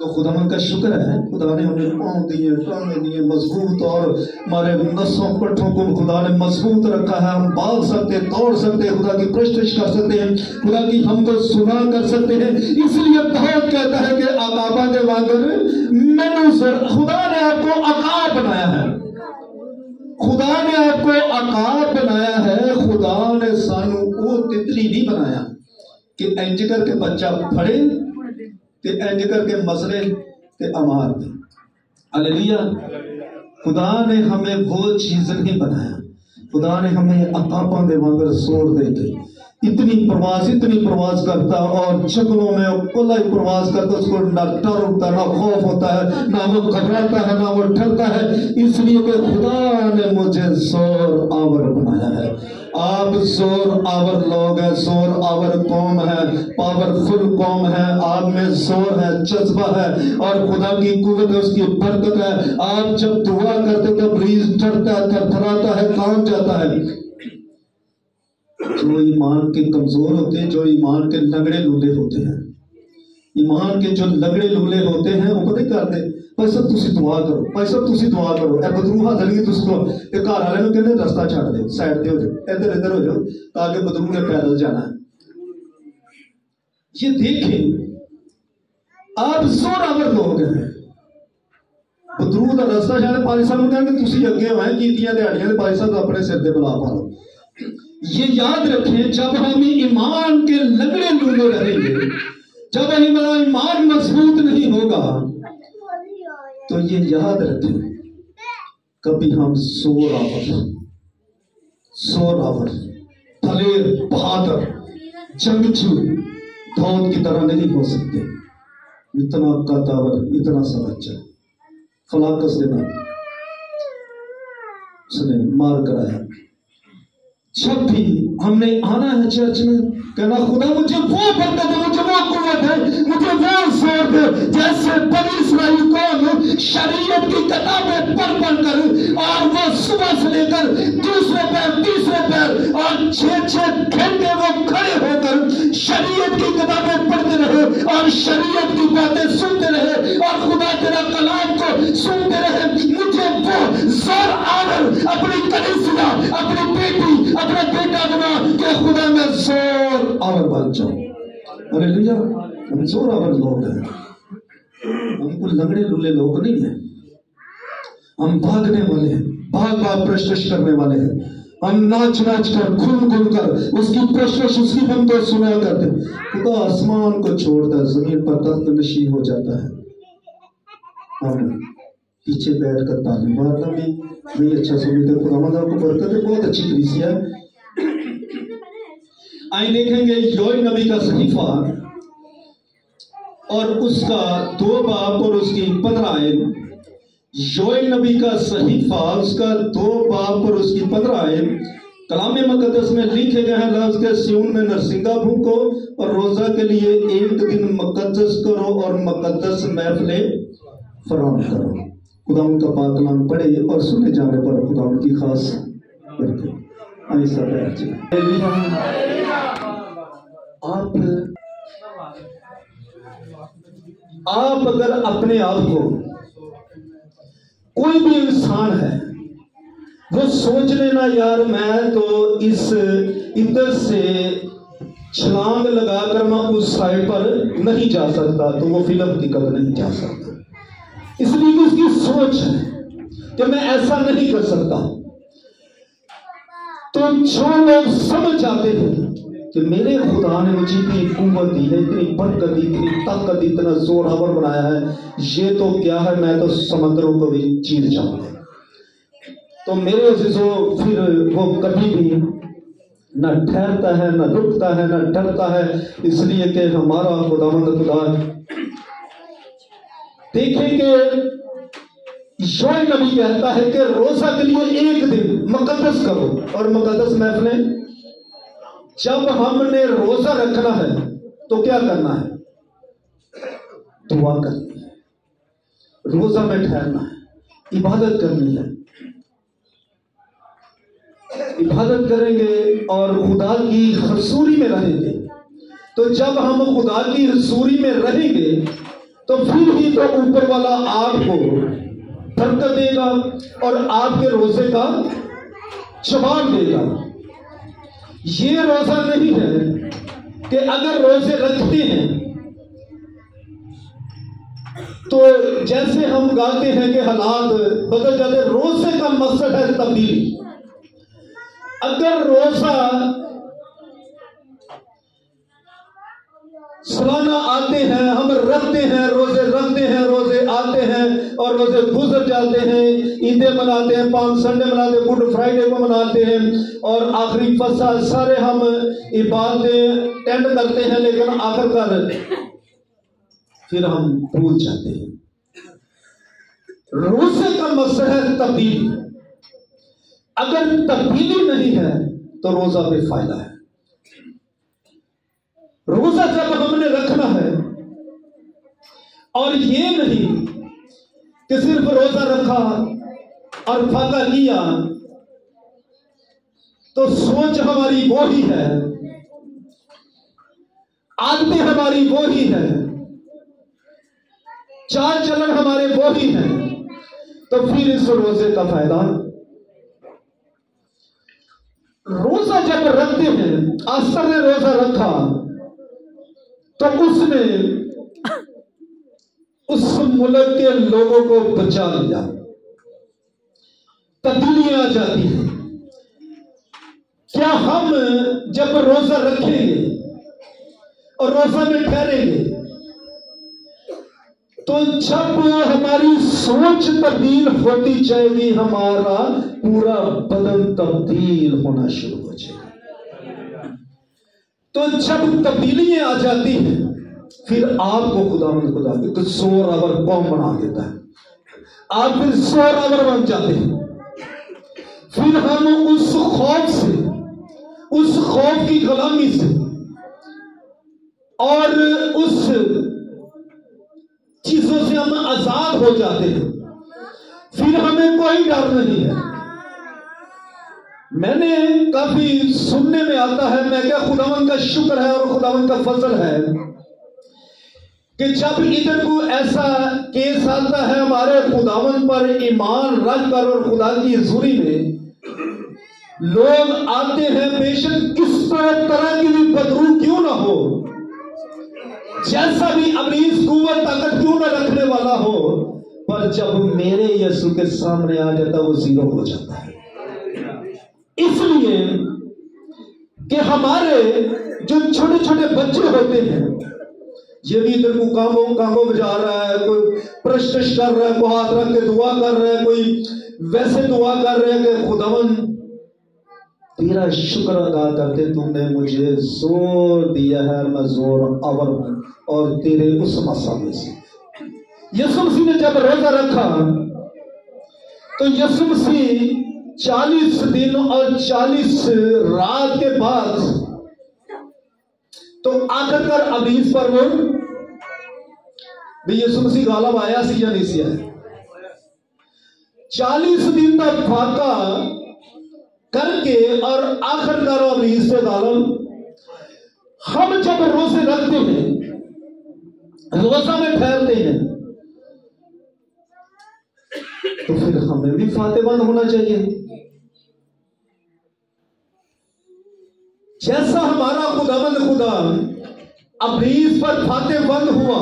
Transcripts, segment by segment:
تو خدا کا شکر ہے، خدا نے ہمیں پاؤں دیے، ٹانگیں دیے مضبوط، اور ہمارے نسوں پٹھوں کو خدا نے مضبوط رکھا ہے. ہم بھاگ سکتے، دوڑ سکتے، خدا کی پرستش کر سکتے ہیں، خدا کی حمد و ثنا کر سکتے ہیں. اس لیے داؤد کہتا ہے کہ عقابہ کے وانگر مینوں خدا نے آپ کو عقاب بنایا ہے، خدا نے آپ کو عقاب بنایا ہے. خدا نے سانو وہ تتلی نہیں بنایا کہ انج کر کے بچہ پھڑے تے انج کر کے مسلے تے امار دے. ہلیلویا. خدا نے ہمیں وہ چیز نہیں بنایا، خدا نے ہمیں عقاباں دے وانگر زور دے کے اتنی پرواز کرتا، اور جنگلوں میں کلا ہی پرواز کرتا، اس کو نہ ڈر ہوتا، نہ خوف ہوتا ہے، نہ وہ گھبراتا ہے، نہ وہ ڈرتا ہے. اس لیے کہ خدا نے مجھے زور آور بنایا ہے. آپ زور آور لوگ ہیں، زور آور قوم ہے، پاورفل قوم ہے. آپ میں زور ہے، جذبہ ہے، اور خدا کی قوت ہے، اس کی برکت ہے. آپ جب دعا کرتے تو مریض ڈرتا ہے، تھرتھراتا ہے، کانپ جاتا ہے. جو ایمان کے کمزور ہوتے ہیں، جو ایمان کے لنگڑے لولے ہوتے ہیں، ایمان کے جو لنگڑے لولے ہوتے ہیں، وہ پتہ کرتے بھائی صاحب تسی دعا کرو، بھائی صاحب تسی دعا کرو. اے بدرو حاضر نہیں تسی کو تے گھر والے نوں کہندے رستہ چھڈ دے، سائڈ تے ہو جاؤ، ادھر ہو جاؤ، تاکہ بدرو نے پیدل جانا ہے. یہ دیکھیں آپ زور آور لوگ ہیں. بدرو دا رستہ چھڈ پالی صاحب نوں کہندے تسی اگے ہوئے کیتیاں دیہڑیاں تے پالی صاحب اپنے سر تے بلا پا لو. یہ یاد رکھیں جب ہم ایمان کے لنگڑے لولے رہیں گے، جب ہمارا ایمان مضبوط نہیں ہوگا، تو یہ یاد رکھیں کبھی ہم زور آور دلیر بہادر جنگجو داؤد کی طرح نہیں ہو سکتے. اتنا قداور، اتنا سچا فلاکس دینا اس نے مار کرایا. جب بھی ہم نے آنا ہے چرچ میں، کہنا خدا مجھے وہ برکت ہے، مجھے وہ قوت ہے، مجھے وہ زور دے. جیسے بنی اسرائیل قوم شریعت کی کتابیں پڑھ کر، اور وہ صبح سے لے کر دوسرے پیر تیسرے پیر اور 6 گھنٹے وہ کھڑے ہو کر شریعت کی کتابیں پڑھتے رہے اور شریعت کی باتیں سنتے رہے اور خدا تیرا کلام کو سنتے رہے. مجھے وہ زور آور اپنی کلیسیا، اپنی بیٹی، اپنا بیٹا بنا کہ خدا میں زور آور بن جاؤں. ہلیلویا. ہم زور آور لوگ ہیں، ہم کو لنگڑے لولے لوگ نہیں ہیں. ہم بھاگنے والے ہیں، بھاگ پرستش کرنے والے ہیں. ہم ناچ کر گھوم کر اس کی پرستش، اس کی حمد و ثنا کرتے. خدا آسمان کو چھوڑتا ہے، زمین پر تخت نشین ہو جاتا ہے. ہم پیچھے بیٹھ کر تعلیم مارنا بھی نہیں اچھا سمجھتے. خدا مدد کو برکت ہے، بہت اچھی کلیسیا ہے. آئیں دیکھیں گے یوئل نبی کا صحیفہ اور اس کا 2 باب اور اس کی 15 آیت. یوئل نبی کا صحیفہ، اس کا 2 باب اور اس کی 15 آیت کلام مقدس میں لکھے گئے ہیں لفظ کے سیون میں نرسنگا بھوکو اور روزہ کے لیے 1 دن مقدس کرو اور مقدس محفلیں فراہم کرو. خدا ان کا پاک کلام پڑھے اور سنے جانے پر خدا ان کی خاص برکت. ایسا بیٹھ جائے. آپ اگر اپنے آپ کو، کوئی بھی انسان ہے وہ سوچ لینا یار میں تو اس ادھر سے چھلانگ لگا کر میں اس سائڈ پر نہیں جا سکتا، تو وہ فی الحقیقت نہیں جا سکتا. اس لیے کہ اس کی سوچ ہے کہ میں ایسا نہیں کر سکتا. تو جو لوگ سمجھ جاتے ہیں کہ میرے خدا نے مجھے اتنی قوت دی ہے، اتنی برکت دی، اتنی طاقت دی، اتنا زور آور بنایا ہے، یہ تو کیا ہے، میں تو سمندروں کو بھی چیر جاؤں گا. تو میرے عزیزوں پھر وہ کبھی بھی نہ ٹھہرتا ہے، نہ رکتا ہے، نہ ڈرتا ہے. اس لیے کہ ہمارا خداوند خدا ہے. دیکھیں کہ یوئل نبی کہتا ہے کہ روزہ کے لیے 1 دن مقدس کرو اور مقدس محفلیں. جب ہم نے روزہ رکھنا ہے تو کیا کرنا ہے؟ دعا کرنی ہے، روزہ میں ٹھہرنا ہے، عبادت کرنی ہے. عبادت کریں گے اور خدا کی حضوری میں رہیں گے. تو جب ہم خدا کی حضوری میں رہیں گے تو پھر ہی تو اوپر والا آپ کو برکت دے گا اور آپ کے روزے کا جواب دے گا۔ یہ روزہ نہیں ہے کہ اگر روزے رکھتے ہیں تو جیسے ہم گاتے ہیں کہ حالات بدل جاتے، روزے کا مقصد ہے تبدیلی۔ اگر روزہ سالانہ آتے ہیں، ہم رکھتے ہیں، روزے رکھتے ہیں، روزے آتے ہیں اور روزے گزر جاتے ہیں، عیدیں مناتے ہیں، پالم سنڈے مناتے ہیں، گڈ فرائیڈے کو مناتے ہیں اور آخری فصل سارے ہم عبادتیں اٹینڈ کرتے ہیں، لیکن آخر کار پھر ہم بھول جاتے ہیں۔ روزے کا مقصد ہے تبدیلی۔ اگر تبدیلی نہیں ہے تو روزہ بے فائدہ ہے۔ روزہ جب ہم نے رکھنا ہے، اور یہ نہیں کہ صرف روزہ رکھا اور فاقہ لیا تو سوچ ہماری وہی ہے، عادتیں ہماری وہی ہے، چال چلن ہمارے وہی ہیں، تو پھر اس روزے کا فائدہ۔ روزہ جب رکھتے ہیں، اثر نے روزہ رکھا تو اس نے اس ملک کے لوگوں کو بچا لیا، تبدیلیاں آ جاتی ہیں۔ کیا ہم جب روزہ رکھیں گے اور روزہ میں ٹھہریں گے تو جب ہماری سوچ تبدیل ہوتی جائے گی، ہمارا پورا بدن تبدیل ہونا شروع ہو جائے گا۔ تو جب تبدیلیاں آ جاتی ہیں پھر آپ کو خدا تو 100 آور قوم بنا دیتا ہے، آپ پھر 100 آور بن جاتے ہیں۔ پھر ہم اس خوف سے، اس خوف کی غلامی سے اور اس چیزوں سے ہم آزاد ہو جاتے ہیں، پھر ہمیں کوئی ڈر نہیں ہے۔ میں نے کافی سننے میں آتا ہے، میں کیا خداوند کا شکر ہے اور خداوند کا فضل ہے کہ جب ادھر کو ایسا کیس آتا ہے ہمارے خداوند پر ایمان رکھ کر اور خدا کی حضوری میں لوگ آتے ہیں، بے شک کس طرح کی بھی بدرو کیوں نہ ہو، جیسا بھی ابلیس قوت طاقت کیوں نہ رکھنے والا ہو، پر جب میرے یسوع کے سامنے آ جاتا وہ زیرو ہو جاتا ہے۔ اس لیے کہ ہمارے جو چھوٹے چھوٹے بچے ہوتے ہیں، یہ بھی ادھر کو کانگو بجا رہا ہے، کوئی پرشتش کر رہا ہے، کوئی ہاتھ رکھ کے دعا کر رہا ہے، کوئی ویسے دعا کر رہا ہے کہ خداوند تیرا شکر ادا کرتے تم نے مجھے زور دیا ہے، میں زور آور ہوں اور تیرے اس مسئلے سے۔ یسوع مسیح نے جب روزہ رکھا تو یسوع مسیح 40 دن اور 40 رات کے بعد تو آخر کر ابلیس پر وہ بھی یسوع مسیح غالب آیا سی یا نہیں سی آیا؟ 40 دن تک فاقہ کر کے اور آخر کار ابلیس سے غالب۔ ہم جب روزے رکھتے ہیں، روزہ میں ٹھہرتے ہیں، تو پھر ہمیں بھی فاتح بند ہونا چاہیے۔ جیسا ہمارا خداوند خدا ابلیس پر فاتح بند ہوا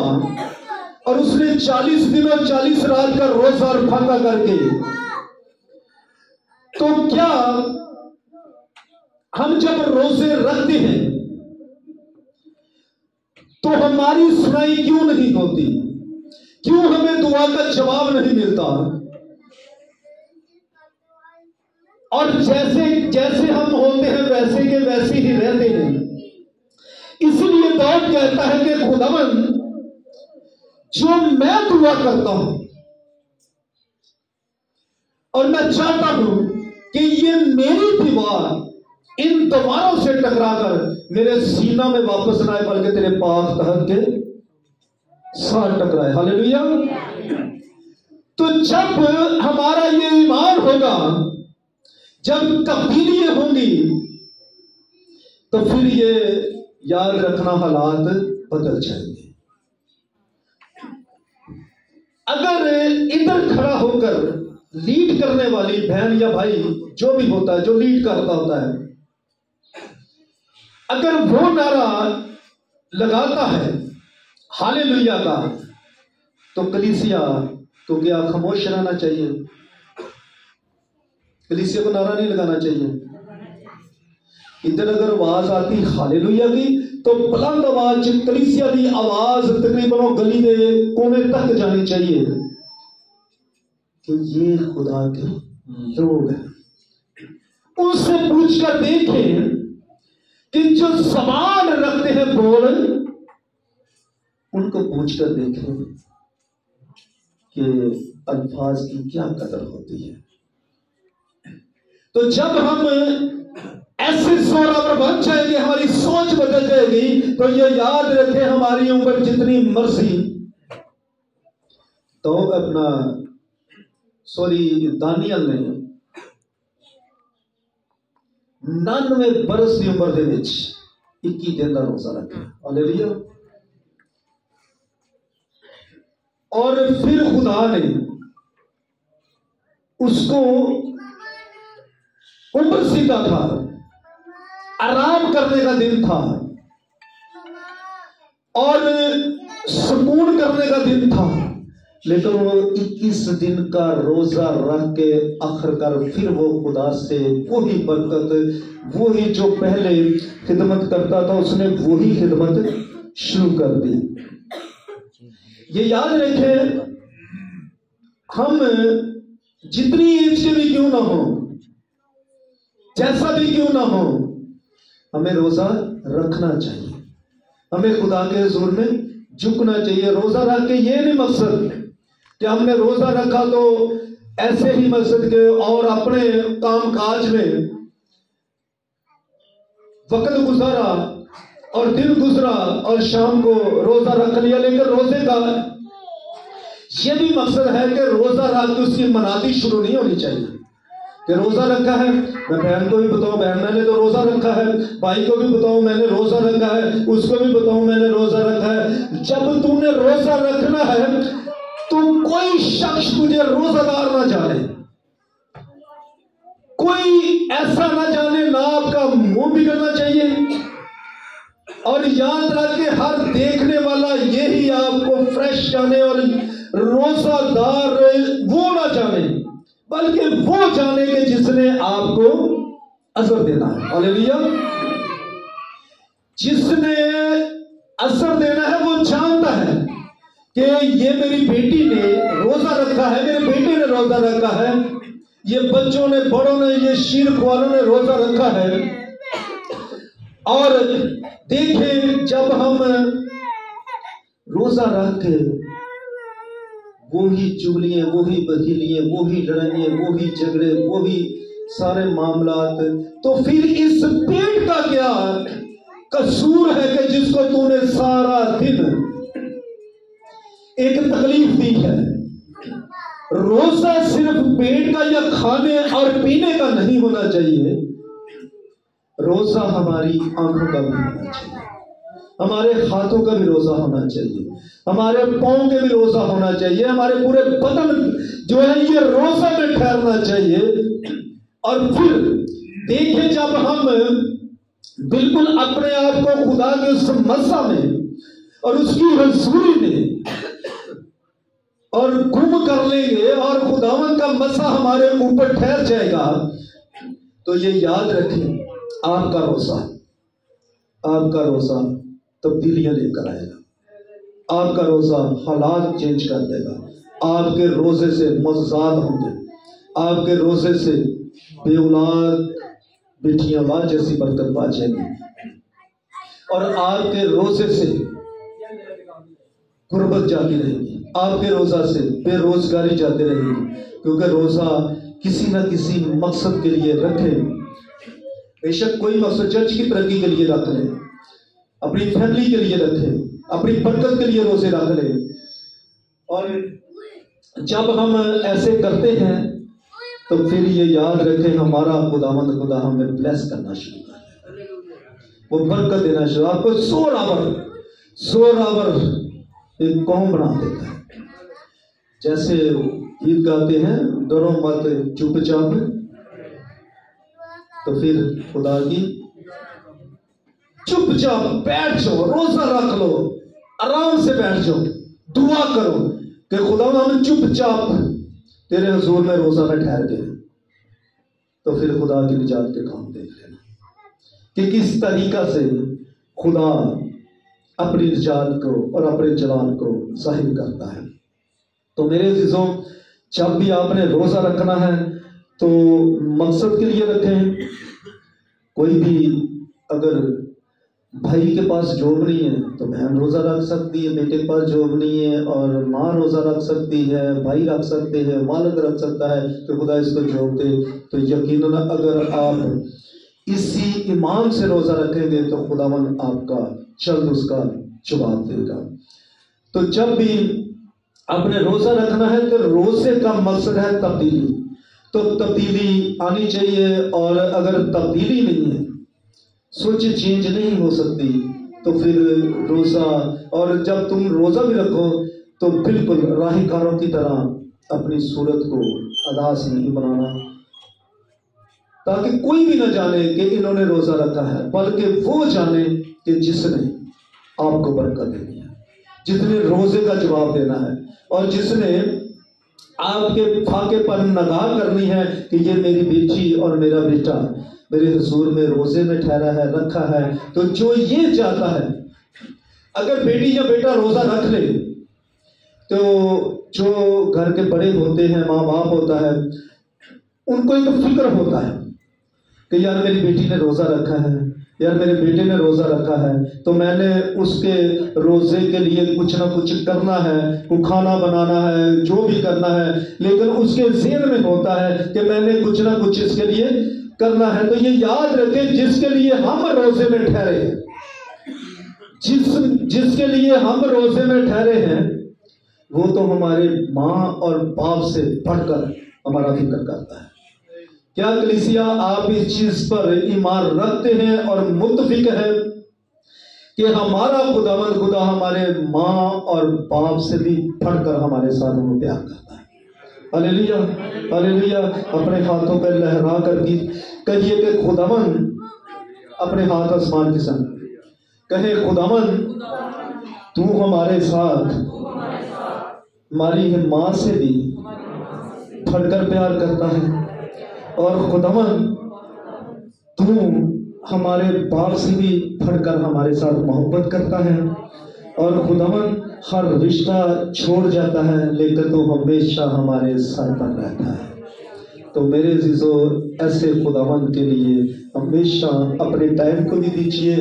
اور اس نے 40 دن اور 40 رات کا روزہ اور فاقہ کر کے، تو کیا ہم جب روزے رکھتے ہیں تو ہماری سنائی کیوں نہیں ہوتی؟ کیوں ہمیں دعا کا جواب نہیں ملتا؟ اور جیسے ہم ہوتے ہیں ویسے کے ویسے ہی رہتے ہیں۔ اس لیے داؤد کہتا ہے کہ خداوند جو میں دعا کرتا ہوں اور میں چاہتا ہوں کہ یہ میری دیوار ان دیواروں سے ٹکرا کر میرے سینہ میں واپس نہ آئے بلکہ تیرے پاک تخت کے ساتھ ٹکرائے۔ ہاللیلویا۔ تو جب ہمارا یہ ایمان ہوگا، جب تبدیلیاں ہوں گی، تو پھر یہ یاد رکھنا حالات بدل جائیں گے۔ اگر ادھر کھڑا ہو کر لیڈ کرنے والی بہن یا بھائی جو بھی ہوتا ہے، جو لیڈ کرتا ہوتا ہے، اگر وہ نعرہ لگاتا ہے ہالےلویا کا، تو کلیسیا کو کیا خاموش رہنا چاہیے؟ کلیسیا کو نعرہ نہیں لگانا چاہیے؟ ادھر اگر آواز آتی ہالےلویا کی تو بلند آواز کلیسیا کی آواز تقریباً گلی دے کونے تک جانی چاہیے کہ یہ خدا کے لوگ ہیں۔ ان سے پوچھ کر دیکھیں کہ جو زبان رکھتے ہیں بول، ان کو پوچھ کر دیکھیں کہ الفاظ کی کیا قدر ہوتی ہے۔ تو جب ہم ایسے زوراور بن جائیں گے، ہماری سوچ بدل جائے گی، تو یہ یاد رکھیں ہماری عمر جتنی مرضی، تو اپنا دانیل نے 99 برس کی عمر دے وچ 21 دن کا روزہ رکھا، ہالےلویا۔ اور پھر خدا نے اس کو عمر سیدھا تھا، آرام کرنے کا دن تھا اور سکون کرنے کا دن تھا، لیکن وہ 21 دن کا روزہ رکھ کے آخر کر پھر وہ خدا سے وہی برکت، وہی جو پہلے خدمت کرتا تھا اس نے وہی خدمت شروع کر دی۔ یہ یاد رکھیں، ہم جتنی ایج کے بھی کیوں نہ ہو، جیسا بھی کیوں نہ ہو، ہمیں روزہ رکھنا چاہیے، ہمیں خدا کے حضور میں جھکنا چاہیے۔ روزہ رکھ کے یہ نہیں مقصد کہ ہم نے روزہ رکھا تو ایسے ہی مقصد کے اور اپنے کام کاج میں وقت گزارا اور دن گزرا اور شام کو روزہ رکھ لیا، لیکن روزے کا یہ بھی مقصد ہے کہ روزہ رکھ کے اس کی منادی شروع نہیں ہونی چاہیے کہ روزہ رکھا ہے، میں بہن کو بھی بتاؤں بہن میں نے تو روزہ رکھا ہے، بھائی کو بھی بتاؤں میں نے روزہ رکھا ہے، اس کو بھی بتاؤں میں نے روزہ رکھا ہے۔ جب تم نے روزہ رکھنا ہے تو کوئی شخص تجھے روزہ دار نہ جانے، کوئی ایسا نہ جانے، نہ آپ کا منہ بگڑنا چاہیے، اور یاد رکھ کے ہر دیکھنے والا یہی آپ کو فریش جانے اور روزہ دار وہ نہ جانے، بلکہ وہ جانے کہ جس نے آپ کو اثر دینا ہے، ہالےلویا۔ جس نے اثر دینا ہے وہ جانتا ہے کہ یہ میری بیٹی نے روزہ رکھا ہے، میرے بیٹے نے روزہ رکھا ہے، یہ بچوں نے، بڑوں نے، یہ شیر خواروں نے روزہ رکھا ہے۔ اور دیکھیں جب ہم روزہ رکھ کے وہی چگلیاں، وہی بدیلیاں، وہی لڑائیاں، وہی جھگڑے، وہی سارے معاملات، تو پھر اس پیٹ کا کیا قصور ہے کہ جس کو تو نے سارا دن ایک تکلیف دی ہے۔ روزہ صرف پیٹ کا یا کھانے اور پینے کا نہیں ہونا چاہیے، روزہ ہماری آنکھوں کا بھی ہونا چاہیے، ہمارے ہاتھوں کا بھی روزہ ہونا چاہیے، ہمارے پاؤں کے بھی روزہ ہونا چاہیے، ہمارے پورے بدن جو ہے یہ روزہ میں ٹھہرنا چاہیے۔ اور پھر دیکھیں جب ہم بالکل اپنے آپ کو خدا کے اس مسا میں اور اس کی حضوری میں اور گم کر لیں گے اور خداوند کا مسا ہمارے اوپر ٹھہر جائے گا، تو یہ یاد رکھیں آپ کا روزہ تبدیلیاں لے کر آئے گا، آپ کا روزہ حالات چینج کر دے گا، آپ کے روزے سے معجزات ہوں گے، آپ کے روزے سے بے اولاد بیٹیاں ماں جیسی برکت پا جائیں گی، اور آپ کے روزے سے غربت جاتی رہے گی، آپ کے روزہ سے بے روزگاری جاتی رہے گی، کیونکہ روزہ کسی نہ کسی مقصد کے لیے رکھے، بے شک کوئی مقصد چرچ کی ترقی کے لیے رکھ لے، اپنی فیملی کے لیے رکھے، اپنی برکت کے لیے روزے رکھ لے۔ اور جب ہم ایسے کرتے ہیں تو پھر یہ یاد رکھیں ہمارا خداوند خدا ہمیں بلیس کرنا شروع کر دے، وہ برکت دینا شروع، آپ کو زور آور ایک قوم بنا دیتا ہے۔ جیسے گیت گاتے ہیں ڈرو مت چپ چاپ، تو پھر خدا کی چپ چاپ بیٹھ جاؤ، روزہ رکھ لو، آرام سے بیٹھ جاؤ، دعا کرو کہ خدا ہم چپ چاپ تیرے حضور میں روزہ میں ٹھہر گئے، تو پھر خدا کی نجات کے کام دیکھ لینا کہ کس طریقہ سے خدا اپنی نجات کو اور اپنے جلال کو ظاہر کرتا ہے۔ تو میرے عزیزوں، جب بھی آپ نے روزہ رکھنا ہے تو مقصد کے لیے رکھیں۔ کوئی بھی اگر بھائی کے پاس جاب نہیں ہے تو بہن روزہ رکھ سکتی ہے، بیٹے کے پاس جاب نہیں ہے اور ماں روزہ رکھ سکتی ہے، بھائی رکھ سکتے ہیں، والد رکھ سکتا ہے کہ خدا اس کو جاب دے۔ تو یقیناً اگر آپ اسی ایمان سے روزہ رکھیں گے تو خداوند آپ کا جلد اس کا جواب دے گا۔ تو جب بھی آپ نے روزہ رکھنا ہے تو روزے کا مقصد ہے تبدیلی، تو تبدیلی آنی چاہیے، اور اگر تبدیلی نہیں ہے، سوچ چینج نہیں ہو سکتی، تو پھر روزہ، اور جب تم روزہ بھی رکھو تو بالکل راہ کاروں کی طرح اپنی صورت کو اداس نہیں بنانا، تاکہ کوئی بھی نہ جانے کہ انہوں نے روزہ رکھا ہے، بلکہ وہ جانے کہ جس نے آپ کو برکت دینی ہے، جس نے روزے کا جواب دینا ہے، اور جس نے آپ کے فاقے پر نگاہ کرنی ہے کہ یہ میری بیٹی اور میرا بیٹا میرے حضور میں روزے میں ٹھہرا ہے، رکھا ہے۔ تو جو یہ چاہتا ہے، اگر بیٹی یا بیٹا روزہ رکھ لے تو جو گھر کے بڑے ہوتے ہیں، ماں باپ ہوتا ہے، ان کو ایک فکر ہوتا ہے کہ یار میری بیٹی نے روزہ رکھا ہے، یار میرے بیٹے نے روزہ رکھا ہے، تو میں نے اس کے روزے کے لیے کچھ نہ کچھ کرنا ہے، وہ کھانا بنانا ہے، جو بھی کرنا ہے، لیکن اس کے ذہن میں ہوتا ہے کہ میں نے کچھ نہ کچھ اس کے لیے کرنا ہے۔ تو یہ یاد رکھیں، جس کے لیے ہم روزے میں ٹھہرے ہیں، جس کے لیے ہم روزے میں ٹھہرے ہیں، وہ تو ہمارے ماں اور باپ سے بڑھ کر ہمارا فکر کرتا ہے۔ کیا کلیسیا آپ اس چیز پر ایمان رکھتے ہیں اور متفق ہیں کہ ہمارا خداوند خدا ہمارے ماں اور باپ سے بھی بڑھ کر ہمارے ساتھ وہ پیار کرتا ہے؟ ہلیلویا، ہلیلویا۔ اپنے ہاتھوں پہ لہرا کر بھی کہیے کہ خداوند، اپنے ہاتھ آسمان کی سمت کہے، خداوند تو ہمارے ساتھ ہماری ماں سے بھی بڑھ کر پیار کرتا ہے، اور خداوند تو ہمارے باپ سے بھی بڑھ کر ہمارے ساتھ محبت کرتا ہے، اور خداوند ہر رشتہ چھوڑ جاتا ہے لیکن تو ہمیشہ ہمارے ساتھ رہتا ہے۔ تو میرے عزیزو، ایسے خداوند کے لیے ہمیشہ اپنے ٹائم کو بھی دیجیے،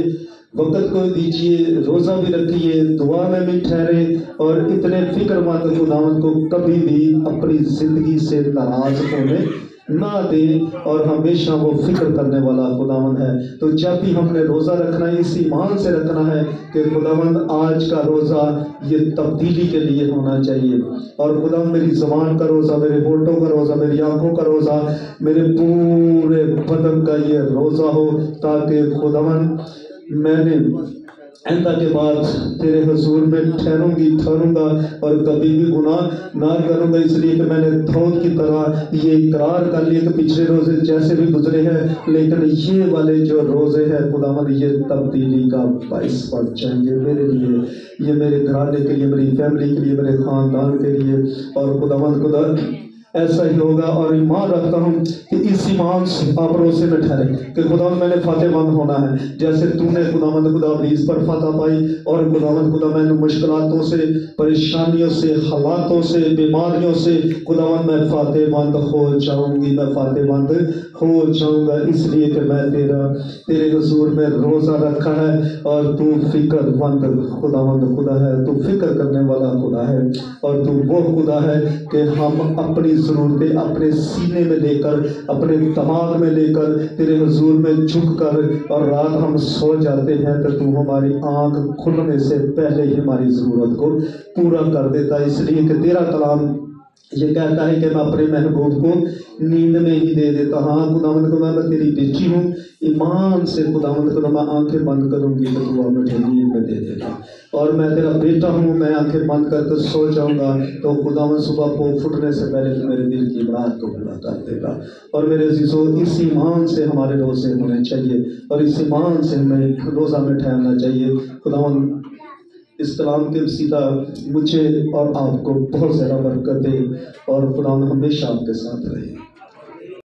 وقت کو دیجیے، روزہ بھی رکھیے، دعا میں بھی ٹھہرے، اور اتنے فکر مند خداوند کو کبھی بھی اپنی زندگی سے ناراض ہونے نہ دے، اور ہمیشہ وہ فکر کرنے والا خداوند ہے۔ تو جب بھی ہم نے روزہ رکھنا ہے، اس ایمان سے رکھنا ہے کہ خداوند آج کا روزہ یہ تبدیلی کے لیے ہونا چاہیے، اور خداوند میری زبان کا روزہ، میرے ہونٹوں کا روزہ، میری آنکھوں کا روزہ، میرے پورے بدن کا یہ روزہ ہو، تاکہ خداوند میں نے آئندہ کے بعد تیرے حضور میں ٹھہروں گا اور کبھی بھی گناہ نہ کروں گا، اس لیے کہ میں نے داؤد کی طرح یہ اقرار کر لیا کہ پچھلے روزے جیسے بھی گزرے ہیں، لیکن یہ والے جو روزے ہیں خداوند یہ تبدیلی کا باعث بن جائیں گے میرے لیے، یہ میرے گھرانے کے لیے، میری فیملی کے لیے، میرے خاندان کے لیے، اور خداوند خدا ایسا ہی ہوگا۔ اور ایمان رکھتا ہوں کہ اس ایمان سے آپ روزے میں ٹھہرے کہ خداوند میں نے فاتح مند ہونا ہے، جیسے تو نے خداوند خدا ابلیس پر فتح پائی، اور خداوند خدا میں نے مشکلاتوں سے، پریشانیوں سے، حالاتوں سے، بیماریوں سے خداوند میں فاتح مند ہو جاؤں گی، میں فاتح مند ہو جاؤں گا، اس لیے کہ میں تیرے حضور میں روزہ رکھا ہے، اور تو فکر مند خداوند خدا ہے، تو فکر کرنے والا خدا ہے، اور تو وہ خدا ہے کہ ہم اپنی ضرورتیں اپنے سینے میں لے کر، اپنے دماغ میں لے کر تیرے حضور میں جھک کر، اور رات ہم سو جاتے ہیں تو تو ہماری آنکھ کھلنے سے پہلے ہی ہماری ضرورت کو پورا کر دیتا ہے، اس لیے کہ تیرا کلام یہ کہتا ہے کہ میں اپنے محبوب کو نیند میں ہی دے دیتا ہوں. ہاں خداوند کو میں تیری بیٹی ہوں، ایمان سے خداوند کو میں آنکھیں بند کروں گی تو تو مجھے نیند میں دے دے گا. اور میں تیرا بیٹا ہوں، میں آنکھیں بند کر کے سو جاؤں گا تو خداوند صبح کو پھٹنے سے پہلے تو میرے دل کی رات کو پورا کر دے گا. اور میرے عزیزوں، اس ایمان سے ہمارے روزے ہونے چاہیے اور اس ایمان سے ہمیں روزہ میں ٹھہرنا چاہیے. خداوند اس کلام کے وسیلہ مجھے اور آپ کو بہت زیادہ برکت دے اور خدا ہمیشہ آپ کے ساتھ رہے.